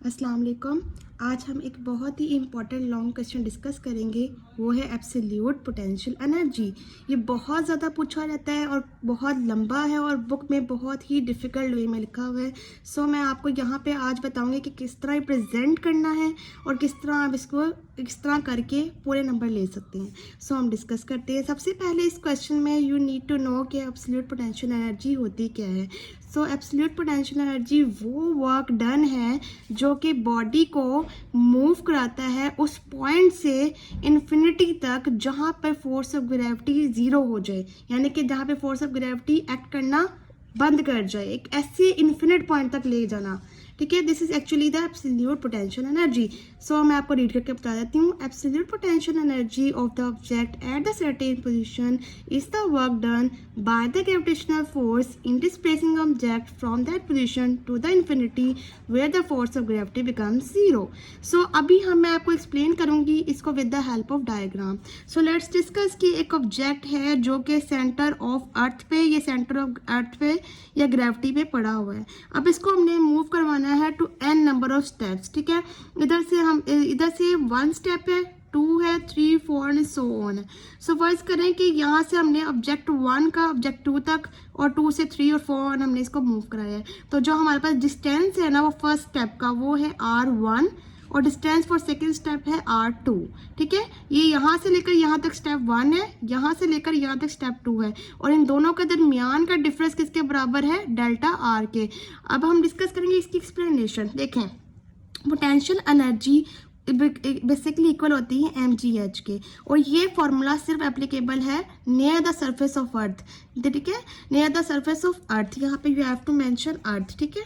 अस्सलाम वालेकुम। आज हम एक बहुत ही इम्पॉर्टेंट लॉन्ग क्वेश्चन डिस्कस करेंगे, वो है एब्सोल्यूट पोटेंशियल एनर्जी। ये बहुत ज़्यादा पूछा जाता है और बहुत लंबा है और बुक में बहुत ही डिफ़िकल्ट वे में लिखा हुआ है। सो मैं आपको यहाँ पे आज बताऊँगी कि किस तरह प्रेजेंट करना है और किस तरह आप इसको इस तरह करके पूरे नंबर ले सकते हैं। सो हम डिस्कस करते हैं। सबसे पहले इस क्वेश्चन में यू नीड टू नो कि एब्सोल्यूट पोटेंशियल एनर्जी होती क्या है। सो एब्सोल्यूट पोटेंशियल एनर्जी वो वर्क डन है जो कि बॉडी को मूव कराता है उस पॉइंट से इन्फिनिटी तक जहाँ पर फोर्स ऑफ ग्रेविटी ज़ीरो हो जाए, यानी कि जहाँ पे फोर्स ऑफ ग्रेविटी एक्ट करना बंद कर जाए, एक ऐसे इन्फिनिट पॉइंट तक ले जाना। ठीक है, this is actually the absolute potential energy. So मैं आपको रीड करके बता देती हूँ। Absolute potential energy of the object at the certain position is the work done by the gravitational force in displacing object from that position to the infinity where the force of gravity becomes zero. So अभी मैं आपको explain करूंगी इसको with the help of diagram. So let's discuss कि एक object है जो कि सेंटर ऑफ अर्थ पे, ये सेंटर ऑफ अर्थ पे या ग्रेविटी पे पड़ा हुआ है। अब इसको हमने मूव करवाना है to n number of steps. ठीक है, इधर से 1 स्टेप है, 2 है, 3, 4 एंड सो ऑन है। सो फर्ज करें कि यहाँ से हमने ऑब्जेक्ट 1 का ऑब्जेक्ट 2 तक और 2 से 3 और 4 ऑन हमने इसको मूव कराया है। तो जो हमारे पास डिस्टेंस है ना वो फर्स्ट स्टेप का वो है r1 और डिस्टेंस फॉर सेकेंड स्टेप है r2। ठीक है, ये यहाँ से लेकर यहाँ तक स्टेप 1 है, यहाँ से लेकर यहाँ तक स्टेप 2 है और इन दोनों के दरमियान का डिफरेंस किसके बराबर है, डेल्टा आर के। अब हम डिस्कस करेंगे इसकी एक्सप्लेनेशन। देखें, पोटेंशियल एनर्जी बेसिकली इक्वल होती है mgh के और ये फॉर्मूला सिर्फ एप्लीकेबल है near the surface of earth. ठीक है, near the surface of earth, यहाँ पे यू हैव टू मेंशन अर्थ। ठीक है,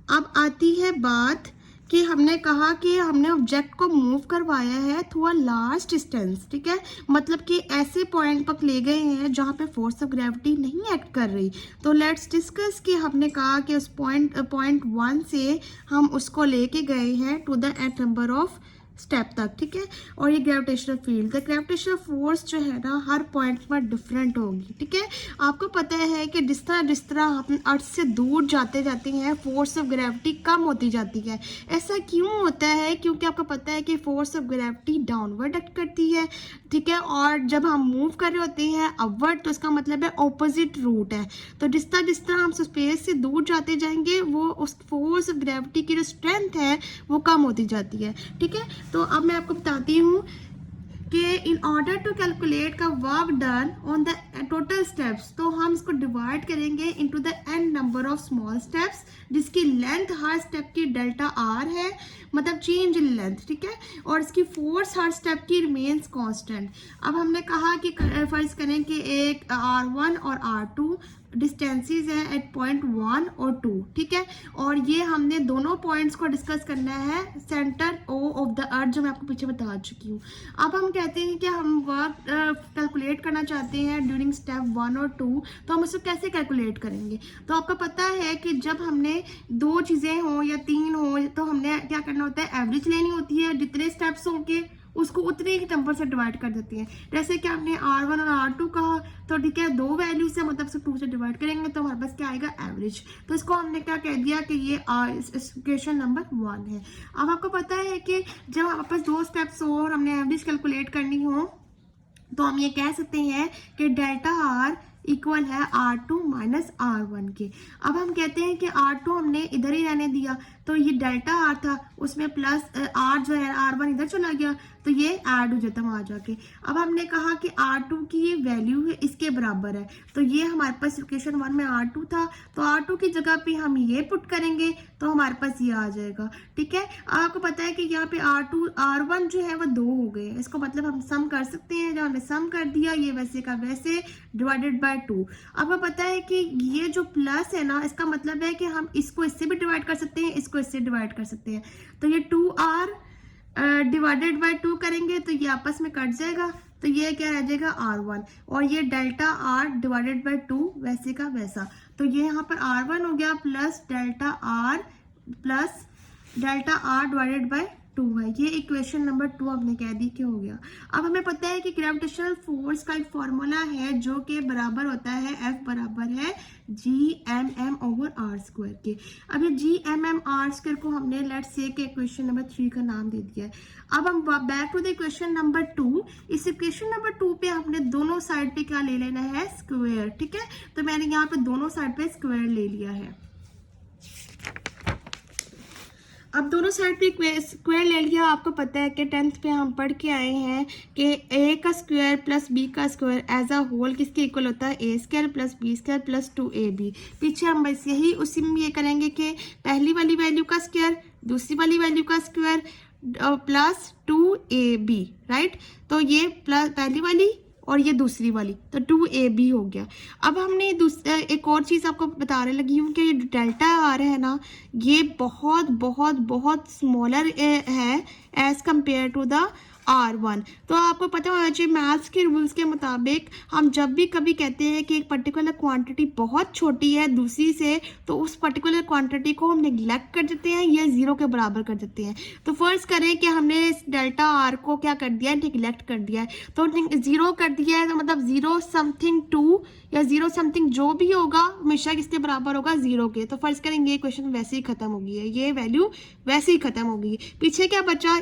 अब आती है बात कि हमने कहा कि हमने ऑब्जेक्ट को मूव करवाया है थ्रू अ लार्ज डिस्टेंस। ठीक है, मतलब कि ऐसे पॉइंट पर ले गए हैं जहाँ पे फोर्स ऑफ ग्रेविटी नहीं एक्ट कर रही। तो लेट्स डिस्कस कि हमने कहा कि उस पॉइंट 1 से हम उसको लेके गए हैं to the eight number of step तक। ठीक है, और ये gravitational field, the gravitational force जो है ना हर पॉइंट पर डिफरेंट होगी। ठीक है, आपको पता है कि जिस तरह हम अर्थ से दूर जाते जाते हैं फोर्स ऑफ ग्रेविटी कम होती जाती है। ऐसा क्यों होता है? क्योंकि आपको पता है कि force of gravity downward act करती है। ठीक है, और जब हम मूव कर रहे होते हैं अपवर्ड तो इसका मतलब है ऑपोजिट रूट है। तो जिस तरह हम स्पेस से दूर जाते जाएंगे वो उस फोर्स ऑफ ग्रेविटी की जो स्ट्रेंथ है वो कम होती जाती है। ठीक है, तो अब मैं आपको बताती हूँ कि इन ऑर्डर टू कैलकुलेट का work done on the total steps, तो हम इसको डिवाइड करेंगे into the n number of small steps जिसकी लेंथ हर स्टेप की डेल्टा r है, मतलब चेंज इन लेंथ। ठीक है, और इसकी फोर्स हर स्टेप की रिमेन्स कांस्टेंट। अब हमने कहा कि फर्ज करें कि एक r1 और r2 डिस्टेंसेस हैं एट पॉइंट 1 और 2। ठीक है, और ये हमने दोनों पॉइंट्स को डिस्कस करना है centre O of the earth, जो मैं आपको पीछे बता चुकी हूँ। अब हम कहते हैं कि हम वर्क कैलकुलेट करना चाहते हैं ड्यूरिंग स्टेप 1 और 2, तो हम उसको कैसे कैलकुलेट करेंगे? तो आपको पता है कि जब हमने 2 चीज़ें हों या 3 हों तो हमने क्या करना होता है, एवरेज लेनी होती है। जितने स्टेप्स होंगे उसको उतने ही नंबर से डिवाइड कर देते हैं। जैसे कि हमने r1 और r2 कहा, तो ठीक है 2 वैल्यू से मतलब से 2 से डिवाइड करेंगे तो हमारे पास क्या आएगा, एवरेज। तो इसको हमने क्या कह दिया कि ये इक्वेशन नंबर 1 है। अब आपको पता है कि जब हमारे पास 2 स्टेप्स हो और हमने एवरेज कैलकुलेट करनी हो तो हम ये कह सकते हैं कि डेल्टा r इक्वल है r2 माइनस r1 के। अब हम कहते हैं कि r2 हमने इधर ही रहने दिया, तो ये डेल्टा r था उसमें प्लस r जो है r1 इधर चला गया तो ये ऐड हो जाता वहां जाके। अब हमने कहा कि r2 की ये वैल्यू है इसके बराबर है, तो ये हमारे पास इक्वेशन 1 में r2 था, तो r2 की जगह पे हम ये पुट करेंगे तो हमारे पास ये आ जाएगा। ठीक है, आपको पता है कि यहाँ पे r1 जो है वो 2 हो गए, इसको मतलब हम सम कर सकते हैं। जब हमने सम कर दिया ये वैसे का वैसे डिवाइडेड बाय 2। आपको पता है कि ये जो प्लस है ना इसका मतलब है कि हम इसको इससे भी डिवाइड कर सकते हैं, इसको इससे डिवाइड कर सकते हैं। तो ये 2r डिवाइडेड बाय 2 करेंगे तो ये आपस में कट जाएगा, तो ये क्या रह जाएगा r1, और ये डेल्टा r डिवाइडेड बाय 2 वैसे का वैसा। तो ये यहाँ पर r1 हो गया plus delta r divided by 2 है। ये इक्वेशन नंबर 2 हमने कह दी कि हो गया। अब हमें पता है कि ग्रेविटेशनल फोर्स का एक फॉर्मूला है जो कि बराबर होता है F बराबर है G(m)/r² के। अब ये G(m)/r² को हमने लेट्स से के इक्वेशन नंबर 3 का नाम दे दिया है। अब हम back to the equation number 2। इस इक्वेशन नंबर 2 पे हमने दोनों साइड पे क्या ले लेना है, स्क्वायर। ठीक है, तो मैंने यहाँ पे दोनों साइड पे स्क्वायर ले लिया है। अब दोनों साइड पे स्क्वायर ले लिया। आपको पता है कि 10th पे हम पढ़ के आए हैं कि a का स्क्वायर प्लस b का स्क्वायर एज अ होल किसके इक्वल होता है, a² plus b² plus 2ab। पीछे हम बस यही उसी में ये करेंगे कि पहली वाली वैल्यू का स्क्वायर, दूसरी वाली वैल्यू का स्क्वायर प्लस 2ab, राइट। तो ये प्लस पहली वाली और ये दूसरी वाली, तो 2ab हो गया। अब हमने एक और चीज़ आपको बताने लगी हूँ कि ये डेल्टा आर है ना, ये बहुत बहुत बहुत स्मॉलर है as compare to the R1। तो आपको पता होना चाहिए मैथ्स के रूल्स के मुताबिक हम जब भी कभी कहते हैं कि एक पर्टिकुलर क्वांटिटी बहुत छोटी है दूसरी से, तो उस पर्टिकुलर क्वांटिटी को हम नेग्लेक्ट कर देते हैं या जीरो के बराबर कर देते हैं। तो फर्ज करें कि हमने इस डेल्टा आर को क्या कर दिया है, नेग्लेक्ट कर दिया है। तो जीरो कर दिया है तो मतलब 0.2 या 0 जो भी होगा हमेशा किसके बराबर होगा, जीरो के। तो फर्ज करेंगे ये क्वेश्चन वैसे ही खत्म हो गई है, ये वैल्यू वैसे ही खत्म हो गई। पीछे क्या बचा,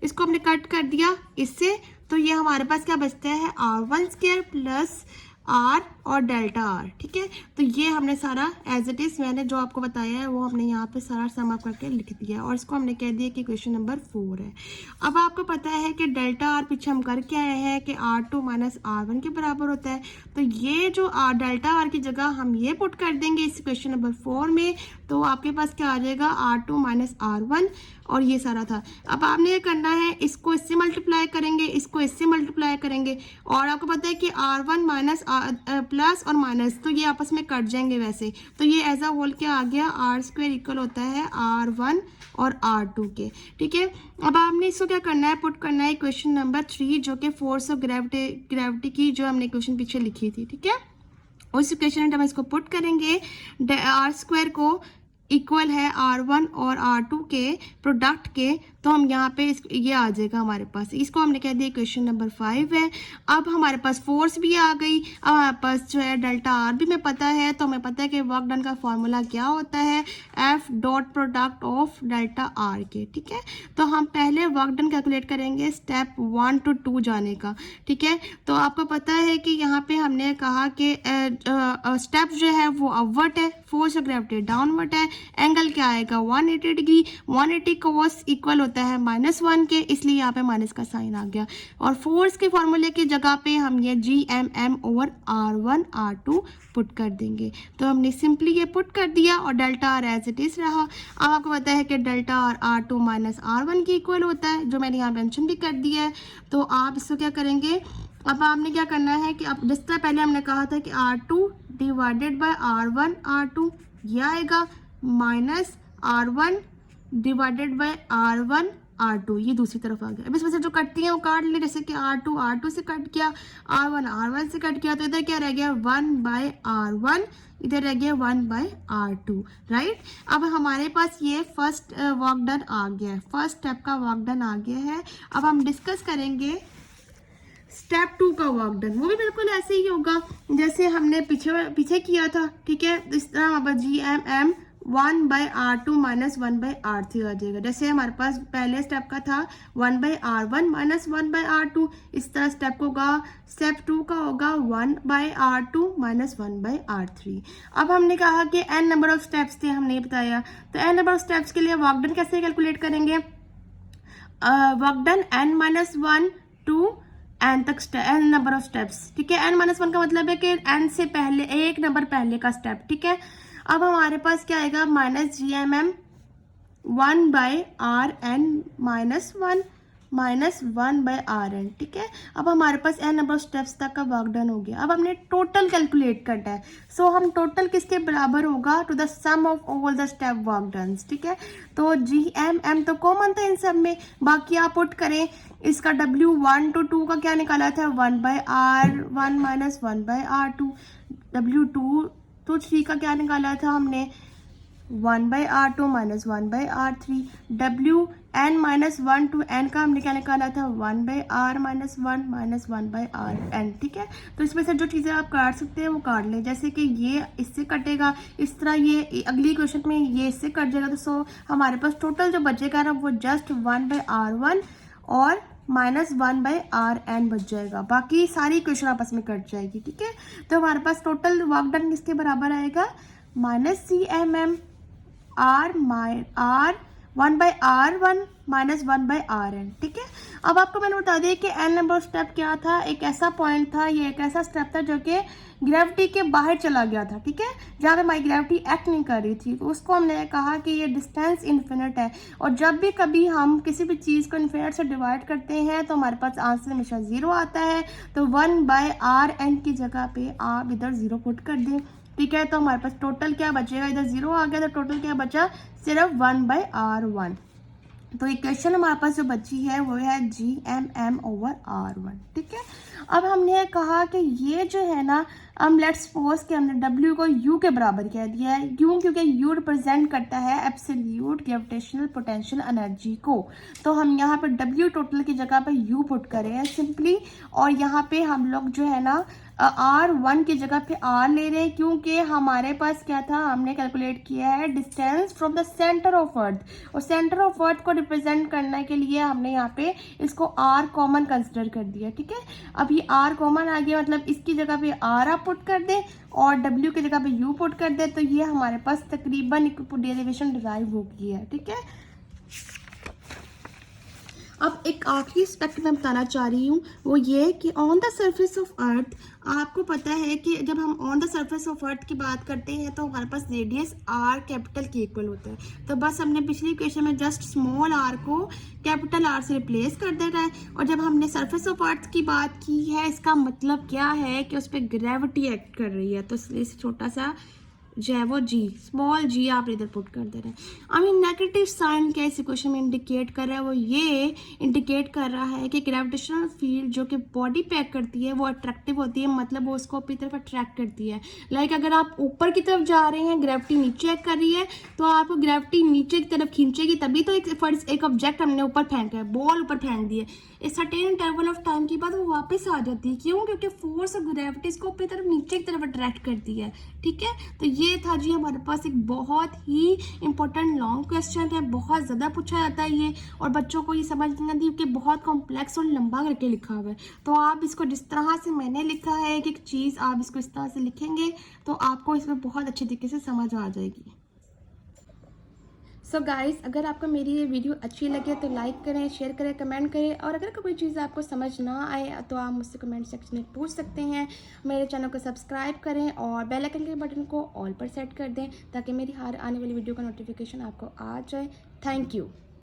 इसको हमने कट कर दिया इससे, तो ये हमारे पास क्या बचता है, r1² प्लस r और डेल्टा r। ठीक है, तो ये हमने सारा एज इट इज मैंने जो आपको बताया है वो हमने यहाँ पे सारा सम अप करके लिख दिया और इसको हमने कह दिया कि क्वेश्चन नंबर 4 है। अब आपको पता है कि डेल्टा r पीछे हम करके आए हैं कि r2 माइनस r1 के बराबर होता है। तो ये जो डेल्टा r की जगह हम ये पुट कर देंगे इस क्वेश्चन नंबर 4 में, तो आपके पास क्या आ जाएगा, r2 माइनस r1 और ये सारा था। अब आपने ये करना है, इसको इससे मल्टीप्लाई करेंगे, इसको इससे मल्टीप्लाई करेंगे, और आपको पता है कि r1 माइनस प्लस और माइनस तो ये आपस में कट जाएंगे वैसे। तो ये एज अ होल क्या आ गया, r² इक्वल होता है r1 और r2 के। ठीक है, अब आपने इसको क्या करना है, पुट करना है क्वेश्चन नंबर 3 जो कि फोर्स ऑफ ग्रेविटी की जो हमने क्वेश्चन पीछे लिखी थी। ठीक है, उस इक्वेशन में हम इसको पुट करेंगे, r² को इक्वल है r1 और r2 के प्रोडक्ट के, तो हम यहाँ पे ये आ जाएगा हमारे पास। इसको हमने कह दिया क्वेश्चन नंबर 5 है। अब हमारे पास फोर्स भी आ गई, अब हमारे पास जो है डेल्टा आर भी हमें पता है, तो हमें पता है कि वर्क डन का फॉर्मूला क्या होता है, F dot product of delta R के। ठीक है, तो हम पहले वर्क डन कैलकुलेट करेंगे स्टेप 1 to 2 जाने का। ठीक है, तो आपको पता है कि यहाँ पे हमने कहा कि स्टेप जो है वो अपवर्ड है, फोर्स ऑफ ग्रेविटी डाउनवर्ड है, एंगल क्या आएगा 180 डिग्री, 180 cos इक्वल होता है -1 के, इसलिए यहाँ पे माइनस का साइन आ गया। और फोर्स के फॉर्मूले की जगह पे हम ये G(m)/r1 r2 पुट कर देंगे। तो हमने सिंपली ये पुट कर दिया और delta R as it is रहा। अब आपको पता है कि delta R r2 minus r1 के इक्वल होता है, जो मैंने यहाँ मेंशन भी कर दिया है। तो आप इसको क्या करेंगे, अब आपने क्या करना है कि अब जिस तरह पहले हमने कहा था कि r2 divided by r1 r2 ये आएगा, minus r1 divided by r1 r2 ये दूसरी तरफ आ गया। अब इसमें से जो कटती हैं वो काट ले, जैसे कि r2 r2 से कट गया, r1 r1 से कट गया, तो इधर क्या रह गया 1/r1, इधर रह गया 1/r2, राइट। अब हमारे पास ये फर्स्ट वर्क डन आ गया है, फर्स्ट स्टेप का वर्क डन आ गया है। अब हम डिस्कस करेंगे स्टेप 2 का वर्क डन, वो भी बिल्कुल ऐसे ही होगा जैसे हमने पीछे किया था। ठीक है, इस तरह हमारे G(m)(m) 1/r2 माइनस 1/r3 आ जाएगा। जैसे हमारे पास पहले स्टेप का था 1/r1 माइनस 1/r2, इस तरह स्टेप होगा, स्टेप 2 का होगा 1/r2 माइनस 1/r3। अब हमने कहा कि n नंबर ऑफ स्टेप्स थे, हमने बताया, तो n नंबर ऑफ स्टेप्स के लिए वर्क डन कैसे कैलकुलेट करेंगे, work done n-1 to n तक n नंबर ऑफ स्टेप्स। ठीक है, n-1 का मतलब है कि n से पहले एक नंबर पहले का स्टेप। ठीक है, अब हमारे पास क्या आएगा, -G(m)(m) 1/rn minus 1 minus 1/rn। ठीक है, अब हमारे पास n नंबर ऑफ स्टेप्स तक का वर्क डन हो गया। अब हमने टोटल कैलकुलेट करना है, सो हम टोटल किसके बराबर होगा, to the sum of all the step work done. ठीक है, तो G(m)(m) तो कॉमन था इन सब में, बाकी आप पुट करें। इसका W1 to 2 का क्या निकाला था, 1/r1 minus 1/r2, W2 to 3 का क्या निकाला था हमने, 1/r2 minus 1/r3, w n minus 1 to n का हमने क्या निकाला था 1/r माइनस 1 माइनस 1/rn। ठीक है, तो इसमें से जो चीज़ें आप काट सकते हैं वो काट लें, जैसे कि ये इससे कटेगा, इस तरह ये अगली क्वेश्चन में ये इससे कट जाएगा। तो सो हमारे पास टोटल जो बचेगा ना वो जस्ट 1/r1 और माइनस 1/rn बच जाएगा, बाकी सारी इक्वेशन आपस में कट जाएगी। ठीक है, तो हमारे पास टोटल वर्क डन किसके बराबर आएगा -CMM r 1/r1 minus 1/rn। ठीक है, अब आपको मैंने बता दिया कि n नंबर स्टेप क्या था, एक ऐसा पॉइंट था, ये एक ऐसा स्टेप था जो कि ग्रेविटी के बाहर चला गया था। ठीक है, जहाँ पे हमारी ग्रेविटी एक्ट नहीं कर रही थी, तो उसको हमने कहा कि ये डिस्टेंस इन्फिनिट है, और जब भी कभी हम किसी भी चीज़ को इन्फिनिट से डिवाइड करते हैं तो हमारे पास आंसर हमेशा 0 आता है। तो 1/rn की जगह पे आप इधर 0 पुट कर दें। ठीक है, तो हमारे पास टोटल क्या बचेगा, इधर 0 आ गया तो टोटल क्या बचा, सिर्फ 1/r1। तो इक्वेशन हमारे पास जो बची है वो है GMM/r1। ठीक है, अब हमने कहा कि ये जो है ना, हम लेट्स सपोज कि हमने W को U के बराबर कह दिया है, क्यों, क्योंकि U रिप्रेजेंट करता है एब्सोल्यूट ग्रेविटेशनल पोटेंशियल एनर्जी को। तो हम यहाँ पे W टोटल की जगह पे U पुट करें सिंपली, और यहाँ पे हम लोग जो है ना R1 की जगह पे R ले रहे हैं, क्योंकि हमारे पास क्या था, हमने कैलकुलेट किया है distance from the centre of earth, और सेंटर ऑफ अर्थ को रिप्रेजेंट करने के लिए हमने यहाँ पे इसको R कॉमन कंसिडर कर दिया। ठीक है, अब ये R कॉमन आ गया, मतलब इसकी जगह पे R आप पुट कर दें और W की जगह पे U पुट कर दें, तो ये हमारे पास तकरीबन डेरिवेशन डिराइव हो गई है। ठीक है, अब एक आखिरी एस्पेक्ट मैं बताना चाह रही हूँ, वो ये कि on the surface of earth, आपको पता है कि जब हम on the surface of earth की बात करते हैं तो हमारे पास रेडियस r कैपिटल के इक्वल होता है। तो बस हमने पिछली इक्वेशन में जस्ट स्मॉल r को कैपिटल R से रिप्लेस कर देना है, और जब हमने सरफेस ऑफ अर्थ की बात की है, इसका मतलब क्या है कि उस पर ग्रेविटी एक्ट कर रही है, तो इसलिए छोटा सा जो है वो G, स्मॉल g आप इधर पुट कर दे रहे हैं। अब ये नेगेटिव साइन क्या इस इक्वेशन में इंडिकेट कर रहा है, वो ये इंडिकेट कर रहा है कि ग्रेविटेशनल फील्ड जो कि बॉडी पे एक्ट करती है वो अट्रैक्टिव होती है, मतलब वो उसको अपनी तरफ अट्रैक्ट करती है। लाइक अगर आप ऊपर की तरफ जा रहे हैं, ग्रेविटी नीचे एक्ट कर रही है, तो आपको ग्रेविटी नीचे की तरफ खींचेगी, तभी तो एक ऑब्जेक्ट हमने ऊपर फेंका है, बॉल ऊपर फेंक दी है, एक सर्टेन इंटरवल ऑफ टाइम के बाद वो वापस आ जाती है। क्यों, क्योंकि फोर्स ऑफ ग्रेविटी इसको अपनी तरफ नीचे की तरफ अट्रैक्ट करती है। ठीक है, तो ये था जी हमारे पास एक बहुत ही इंपॉर्टेंट लॉन्ग क्वेश्चन है, बहुत ज़्यादा पूछा जाता है ये, और बच्चों को ये समझ नहीं आती कि बहुत कॉम्प्लेक्स और लंबा करके लिखा हुआ है। तो आप इसको जिस तरह से मैंने लिखा है एक चीज़, आप इसको इस तरह से लिखेंगे तो आपको इसमें बहुत अच्छे तरीके से समझ आ जाएगी। सो गाइस, अगर आपको मेरी ये वीडियो अच्छी लगे तो लाइक करें, शेयर करें, कमेंट करें, और अगर कोई चीज़ आपको समझ ना आए तो आप मुझसे कमेंट सेक्शन में पूछ सकते हैं। मेरे चैनल को सब्सक्राइब करें और बेल आइकन के बटन को ऑल पर सेट कर दें, ताकि मेरी हर आने वाली वीडियो का नोटिफिकेशन आपको आ जाए। Thank you.